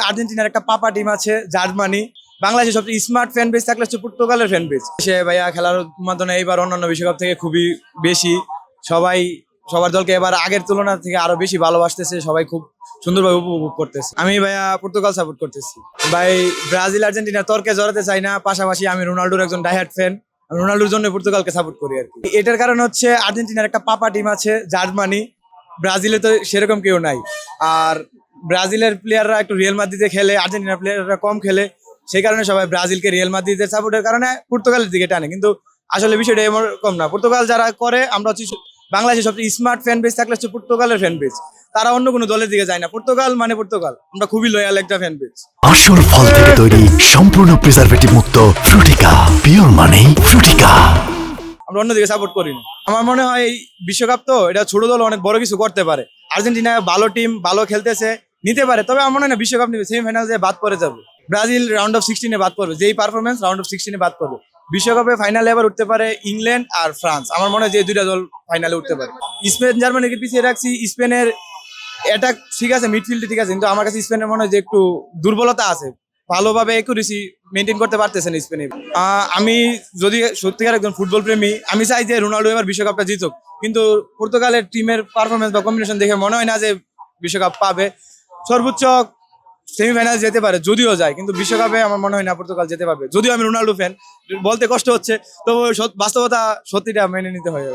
আর্জেন্টিনার একটা পাপা টিম আছে জার্মানি। বাংলাদেশের সবচেয়ে স্মার্ট ফ্যান বেস থাকলে হচ্ছে পর্তুগালের ফ্যান বেস। সে ভাইয়া খেলার মাধ্যমে এইবার অন্যান্য বিশ্বকাপ থেকে খুবই বেশি সবাই সবার দলকে এবার আগের তুলনা থেকে আরো বেশি ভালোবাসতেছে, সবাই খুব সুন্দরভাবে উপভোগ করতেছে। আমি ভাইয়া পর্তুগাল সাপোর্ট করতেছি। ভাই ব্রাজিল আর্জেন্টিনা তর্কে জড়াতে চাই না, পাশাপাশি আমি রোনাল্ডোর একজন ডাইহার্ট ফ্যান। রোনাল্ডোর জন্য পর্তুগালকে সাপোর্ট করি আর কি। এটার কারণ হচ্ছে আর্জেন্টিনার একটা পাপা টিম আছে জার্মানি। ব্রাজিলে তো সেরকম কেউ নাই। আর ব্রাজিলের প্লেয়াররা একটু রিয়াল মাদ্রিদে খেলে, আর্জেন্টিনার প্লেয়াররা কম খেলে, সেই কারণে সবাই ব্রাজিলকে রিয়াল মাদ্রিদের সাপোর্টের কারণে পর্তুগালের দিকে টানে। কিন্তু আসলে বিষয়টা এরকম না। পর্তুগাল যারা করে, আমরা হচ্ছে বাংলাদেশের সবচেয়ে স্মার্ট ফ্যান বেস থাকলে হচ্ছে পর্তুগালের ফ্যান বেস। তারা অন্য কোনো দলের দিকে যায় না। পর্তুগাল মানে পর্তুগাল, আমরা খুবই লয়াল একটা ফ্যান বেস। আসল ফল থেকে তৈরি সম্পূর্ণ প্রিজারভেটিভ মুক্ত ফ্রুটিকা, পিওর মানে ফ্রুটিকা। আমরা অন্যদিকে সাপোর্ট করি না। আমার মনে হয় এই বিশ্বকাপ তো এটা ছোট দল অনেক বড় কিছু করতে পারে। আর্জেন্টিনা ভালো টিম, ভালো খেলতেছে, নিতে পারে। তবে আমার মনে হয় না বিশ্বকাপ নিবে, সেমিফাইনাল যে বাদ পড়ে যাবে। ব্রাজিল রাউন্ড অফ 16-এ বাদ পড়বে, যেই পারফরমেন্স রাউন্ড অফ 16-এ বাদ পড়বে। বিশ্বকাপে ফাইনালে আবার উঠতে পারে ইংল্যান্ড আর ফ্রান্স। আমার মনে হয় যে দুইটা দল ফাইনালে উঠতে পারে। স্পেন জার্মানিকে পিছিয়ে রাখছি। স্পেনের অ্যাটাক ঠিক আছে, মিডফিল্ডে ঠিক আছে, কিন্তু আমার কাছে স্পেনের মনে হয় যে একটু দুর্বলতা আছে, ভালোভাবে একুরেসি মেনটেন করতে পারতেছেন স্পেনে। আমি যদি সত্যিকার একজন ফুটবল প্রেমী, আমি চাই যে রোনাল্ডো এবার বিশ্বকাপটা জিতুক। কিন্তু পর্তুগালের টিমের পারফরমেন্স বা কম্বিনেশন দেখে মনে হয় না যে বিশ্বকাপ পাবে। সর্বোচ্চ সেমিফাইনাল যেতে পারে, যদিও যায়, কিন্তু বিশ্বকাপে আমার মনে হয় না পর্তুগাল যেতে পারবে। যদিও আমি রোনাল্ডো ফ্যান, বলতে কষ্ট হচ্ছে, তবে বাস্তবতা সত্যিটা মেনে নিতে হয়।